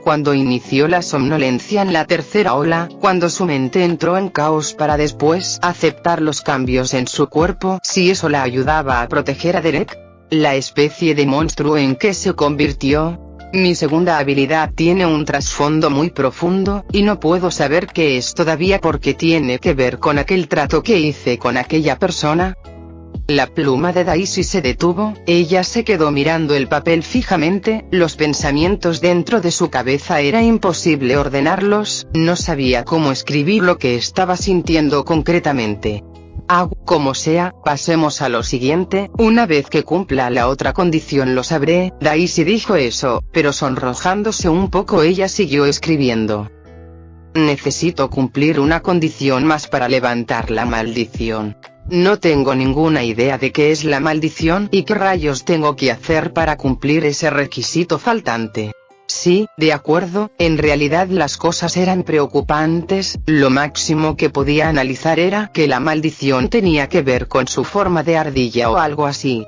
Cuando inició la somnolencia en la tercera ola, cuando su mente entró en caos para después aceptar los cambios en su cuerpo, si eso la ayudaba a proteger a Derek, la especie de monstruo en que se convirtió. Mi segunda habilidad tiene un trasfondo muy profundo, y no puedo saber qué es todavía porque tiene que ver con aquel trato que hice con aquella persona. La pluma de Daisy se detuvo, ella se quedó mirando el papel fijamente, los pensamientos dentro de su cabeza era imposible ordenarlos, no sabía cómo escribir lo que estaba sintiendo concretamente. Como sea, pasemos a lo siguiente, una vez que cumpla la otra condición lo sabré. Daisy dijo eso, pero sonrojándose un poco ella siguió escribiendo. Necesito cumplir una condición más para levantar la maldición. No tengo ninguna idea de qué es la maldición y qué rayos tengo que hacer para cumplir ese requisito faltante. Sí, de acuerdo, en realidad las cosas eran preocupantes, lo máximo que podía analizar era que la maldición tenía que ver con su forma de ardilla o algo así.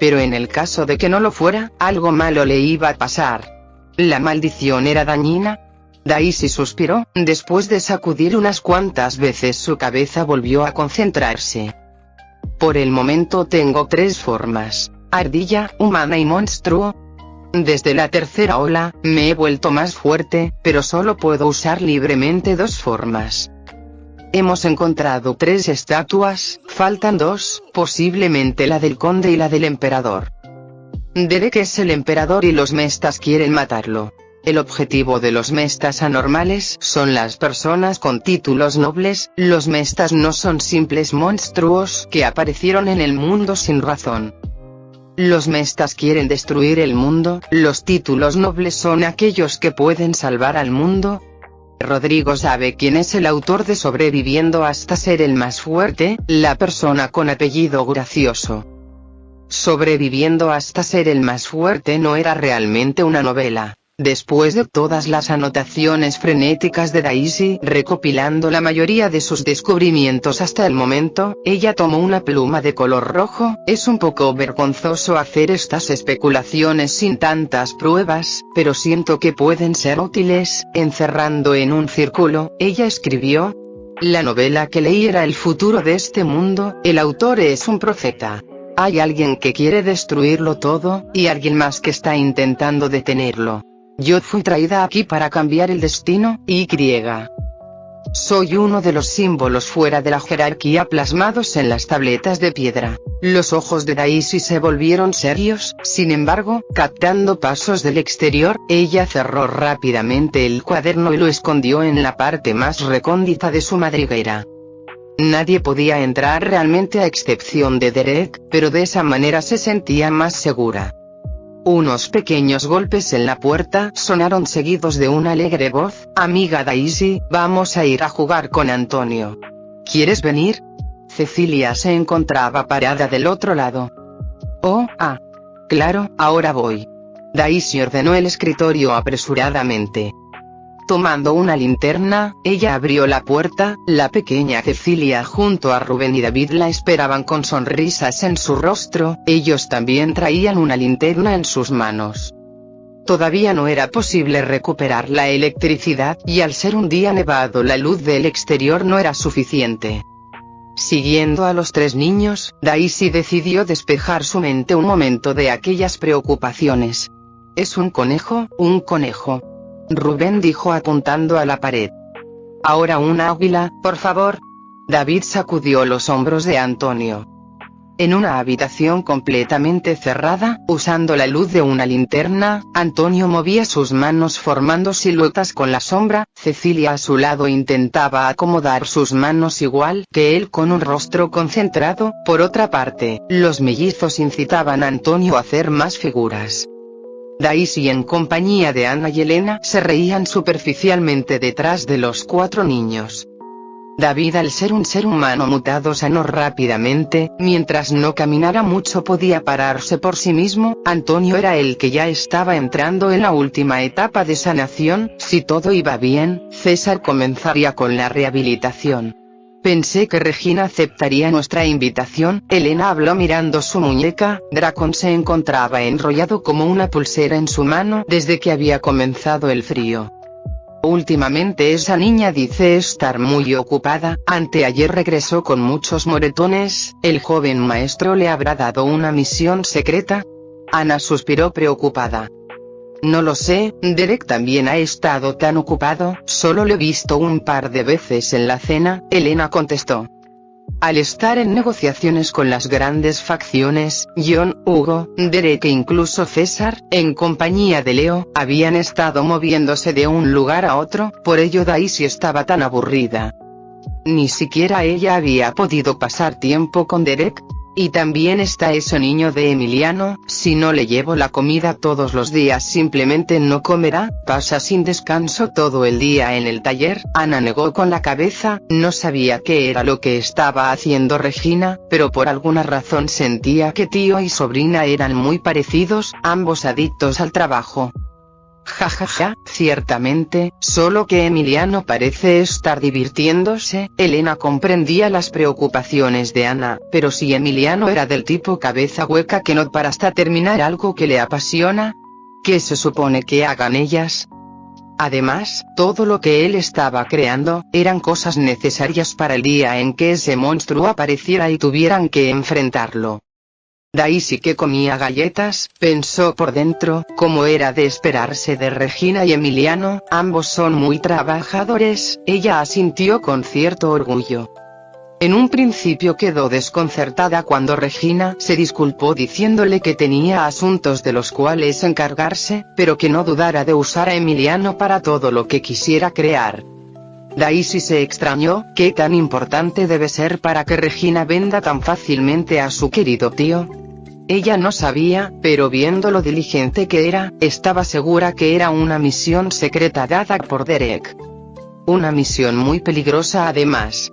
Pero en el caso de que no lo fuera, algo malo le iba a pasar. ¿La maldición era dañina? Daisy suspiró, después de sacudir unas cuantas veces su cabeza volvió a concentrarse. Por el momento tengo 3 formas: ardilla, humana y monstruo. Desde la tercera ola, me he vuelto más fuerte, pero solo puedo usar libremente 2 formas. Hemos encontrado 3 estatuas, faltan 2, posiblemente la del conde y la del emperador. Derek es el emperador y los mestas quieren matarlo. El objetivo de los mestas anormales son las personas con títulos nobles, los mestas no son simples monstruos que aparecieron en el mundo sin razón. Los mestas quieren destruir el mundo, los títulos nobles son aquellos que pueden salvar al mundo. Rodrigo sabe quién es el autor de Sobreviviendo hasta ser el más fuerte, la persona con apellido gracioso. Sobreviviendo hasta ser el más fuerte no era realmente una novela. Después de todas las anotaciones frenéticas de Daisy, recopilando la mayoría de sus descubrimientos hasta el momento, ella tomó una pluma de color rojo. Es un poco vergonzoso hacer estas especulaciones sin tantas pruebas, pero siento que pueden ser útiles. Encerrando en un círculo, ella escribió: la novela que leí era el futuro de este mundo. El autor es un profeta. Hay alguien que quiere destruirlo todo, y alguien más que está intentando detenerlo. Yo fui traída aquí para cambiar el destino, y soy uno de los símbolos fuera de la jerarquía plasmados en las tabletas de piedra. Los ojos de Daisy se volvieron serios. Sin embargo, captando pasos del exterior, ella cerró rápidamente el cuaderno y lo escondió en la parte más recóndita de su madriguera. Nadie podía entrar realmente a excepción de Derek, pero de esa manera se sentía más segura. Unos pequeños golpes en la puerta sonaron seguidos de una alegre voz: amiga Daisy, vamos a ir a jugar con Antonio. ¿Quieres venir? Cecilia se encontraba parada del otro lado. Claro, ahora voy. Daisy ordenó el escritorio apresuradamente. Tomando una linterna, ella abrió la puerta. La pequeña Cecilia junto a Rubén y David la esperaban con sonrisas en su rostro. Ellos también traían una linterna en sus manos. Todavía no era posible recuperar la electricidad, y al ser un día nevado la luz del exterior no era suficiente. Siguiendo a los tres niños, Daisy decidió despejar su mente un momento de aquellas preocupaciones. «Es un conejo, Rubén dijo apuntando a la pared. «Ahora un águila, por favor». David sacudió los hombros de Antonio. En una habitación completamente cerrada, usando la luz de una linterna, Antonio movía sus manos formando siluetas con la sombra. Cecilia a su lado intentaba acomodar sus manos igual que él con un rostro concentrado. Por otra parte, los mellizos incitaban a Antonio a hacer más figuras. Daisy en compañía de Ana y Elena se reían superficialmente detrás de los cuatro niños. David, al ser un ser humano mutado, sanó rápidamente. Mientras no caminara mucho podía pararse por sí mismo. Antonio era el que ya estaba entrando en la última etapa de sanación. Si todo iba bien, César comenzaría con la rehabilitación. Pensé que Regina aceptaría nuestra invitación. Elena habló mirando su muñeca. Dracon se encontraba enrollado como una pulsera en su mano desde que había comenzado el frío. Últimamente esa niña dice estar muy ocupada. Anteayer regresó con muchos moretones. ¿El joven maestro le habrá dado una misión secreta? Ana suspiró preocupada. No lo sé, Derek también ha estado tan ocupado, solo lo he visto un par de veces en la cena, Elena contestó. Al estar en negociaciones con las grandes facciones, John, Hugo, Derek e incluso César, en compañía de Leo, habían estado moviéndose de un lugar a otro. Por ello Daisy estaba tan aburrida. Ni siquiera ella había podido pasar tiempo con Derek. Y también está ese niño de Emiliano. Si no le llevo la comida todos los días simplemente no comerá. Pasa sin descanso todo el día en el taller. Ana negó con la cabeza. No sabía qué era lo que estaba haciendo Regina, pero por alguna razón sentía que tío y sobrina eran muy parecidos, ambos adictos al trabajo. Jajaja, ciertamente, solo que Emiliano parece estar divirtiéndose. Elena comprendía las preocupaciones de Ana, pero si Emiliano era del tipo cabeza hueca que no para hasta terminar algo que le apasiona, ¿qué se supone que hagan ellas? Además, todo lo que él estaba creando, eran cosas necesarias para el día en que ese monstruo apareciera y tuvieran que enfrentarlo. Daisy, que comía galletas, pensó por dentro, como era de esperarse de Regina y Emiliano, ambos son muy trabajadores. Ella asintió con cierto orgullo. En un principio quedó desconcertada cuando Regina se disculpó diciéndole que tenía asuntos de los cuales encargarse, pero que no dudara de usar a Emiliano para todo lo que quisiera crear. Daisy se extrañó. ¿Qué tan importante debe ser para que Regina venda tan fácilmente a su querido tío? Ella no sabía, pero viendo lo diligente que era, estaba segura que era una misión secreta dada por Derek. Una misión muy peligrosa además.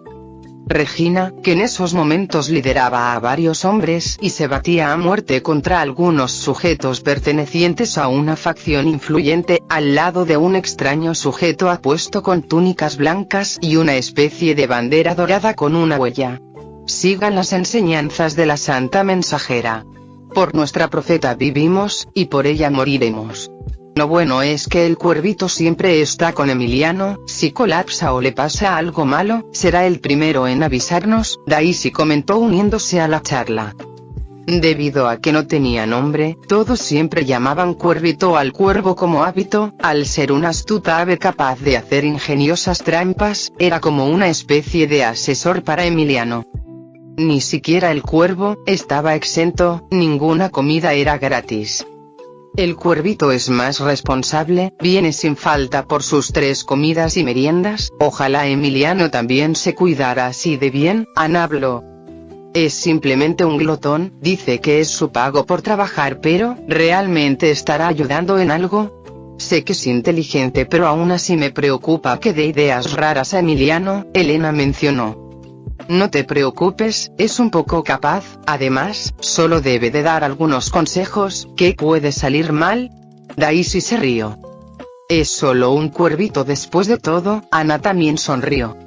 Regina, que en esos momentos lideraba a varios hombres y se batía a muerte contra algunos sujetos pertenecientes a una facción influyente, al lado de un extraño sujeto apuesto con túnicas blancas y una especie de bandera dorada con una huella. Sigan las enseñanzas de la Santa Mensajera. Por nuestra profeta vivimos, y por ella moriremos. Lo bueno es que el cuervito siempre está con Emiliano, si colapsa o le pasa algo malo, será el primero en avisarnos, Daisy comentó uniéndose a la charla. Debido a que no tenía nombre, todos siempre llamaban cuervito al cuervo como hábito, al ser una astuta ave capaz de hacer ingeniosas trampas, era como una especie de asesor para Emiliano. Ni siquiera el cuervo estaba exento, ninguna comida era gratis. El cuervito es más responsable, viene sin falta por sus 3 comidas y meriendas, ojalá Emiliano también se cuidara así de bien, Ana habló. Es simplemente un glotón, dice que es su pago por trabajar, pero, ¿realmente estará ayudando en algo? Sé que es inteligente, pero aún así me preocupa que dé ideas raras a Emiliano, Elena mencionó. No te preocupes, es un poco capaz, además, solo debe de dar algunos consejos. ¿Qué puede salir mal? Daisy se rió. Es solo un cuervito después de todo, Ana también sonrió.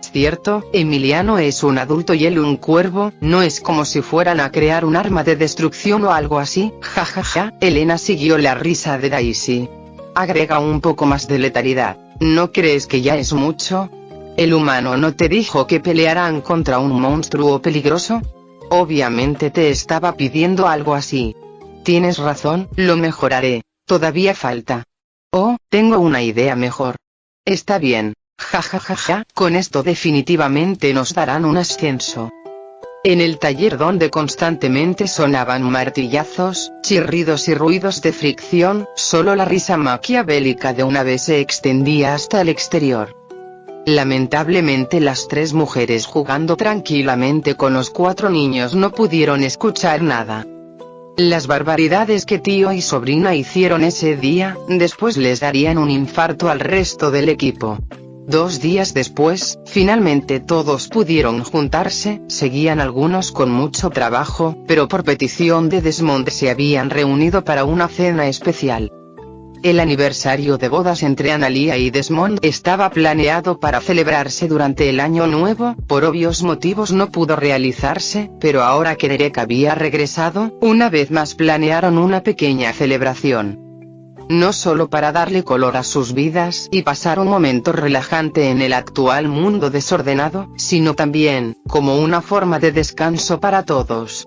Cierto, Emiliano es un adulto y él un cuervo, no es como si fueran a crear un arma de destrucción o algo así, jajaja, Elena siguió la risa de Daisy. Agrega un poco más de letalidad, ¿no crees que ya es mucho? ¿El humano no te dijo que pelearán contra un monstruo peligroso? Obviamente te estaba pidiendo algo así. Tienes razón, lo mejoraré, todavía falta. Oh, tengo una idea mejor. Está bien, jajajaja, con esto definitivamente nos darán un ascenso. En el taller donde constantemente sonaban martillazos, chirridos y ruidos de fricción, solo la risa maquiavélica de una vez se extendía hasta el exterior. Lamentablemente las 3 mujeres jugando tranquilamente con los 4 niños no pudieron escuchar nada. Las barbaridades que tío y sobrina hicieron ese día, después les darían un infarto al resto del equipo. 2 días después, finalmente todos pudieron juntarse, seguían algunos con mucho trabajo, pero por petición de Desmond se habían reunido para una cena especial. El aniversario de bodas entre Analia y Desmond estaba planeado para celebrarse durante el año nuevo, por obvios motivos no pudo realizarse, pero ahora que Derek había regresado, una vez más planearon una pequeña celebración. No solo para darle color a sus vidas y pasar un momento relajante en el actual mundo desordenado, sino también, como una forma de descanso para todos.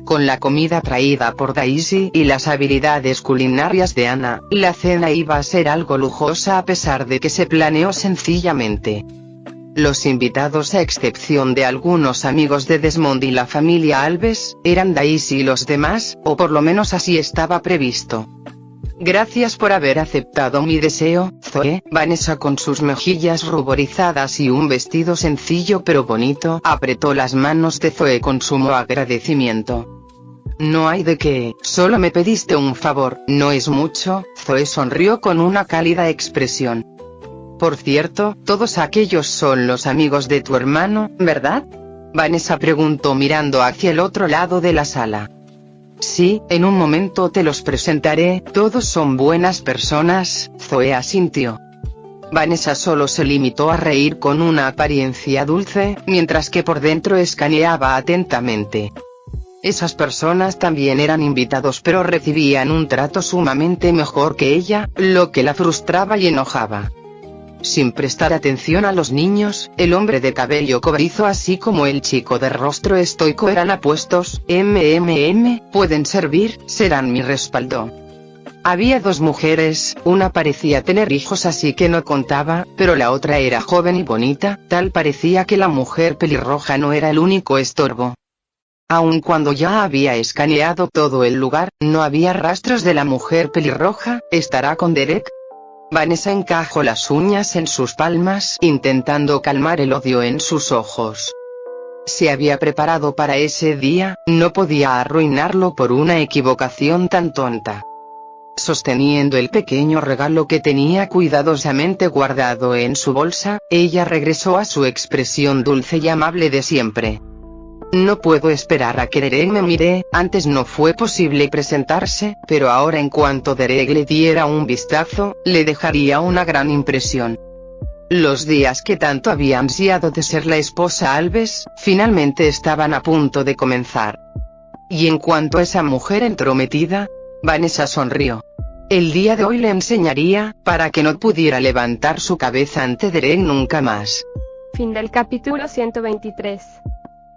Con la comida traída por Daisy y las habilidades culinarias de Ana, la cena iba a ser algo lujosa a pesar de que se planeó sencillamente. Los invitados, a excepción de algunos amigos de Desmond y la familia Alves, eran Daisy y los demás, o por lo menos así estaba previsto. Gracias por haber aceptado mi deseo, Zoe. Vanessa, con sus mejillas ruborizadas y un vestido sencillo pero bonito, apretó las manos de Zoe con sumo agradecimiento. No hay de qué, solo me pediste un favor, no es mucho. Zoe sonrió con una cálida expresión. Por cierto, todos aquellos son los amigos de tu hermano, ¿verdad? Vanessa preguntó mirando hacia el otro lado de la sala. Sí, en un momento te los presentaré, todos son buenas personas, Zoe asintió. Vanessa solo se limitó a reír con una apariencia dulce, mientras que por dentro escaneaba atentamente. Esas personas también eran invitados pero recibían un trato sumamente mejor que ella, lo que la frustraba y enojaba. Sin prestar atención a los niños, el hombre de cabello cobrizo así como el chico de rostro estoico eran apuestos. Pueden servir, serán mi respaldo. Había 2 mujeres, una parecía tener hijos así que no contaba, pero la otra era joven y bonita, tal parecía que la mujer pelirroja no era el único estorbo. Aun cuando ya había escaneado todo el lugar, no había rastros de la mujer pelirroja. ¿Estará con Derek? Vanessa encajó las uñas en sus palmas, intentando calmar el odio en sus ojos. Se había preparado para ese día, no podía arruinarlo por una equivocación tan tonta. Sosteniendo el pequeño regalo que tenía cuidadosamente guardado en su bolsa, ella regresó a su expresión dulce y amable de siempre. No puedo esperar a que Derek me mire. Antes no fue posible presentarse, pero ahora en cuanto Derek le diera un vistazo, le dejaría una gran impresión. Los días que tanto había ansiado de ser la esposa Alves, finalmente estaban a punto de comenzar. Y en cuanto a esa mujer entrometida, Vanessa sonrió. El día de hoy le enseñaría, para que no pudiera levantar su cabeza ante Derek nunca más. Fin del capítulo 123.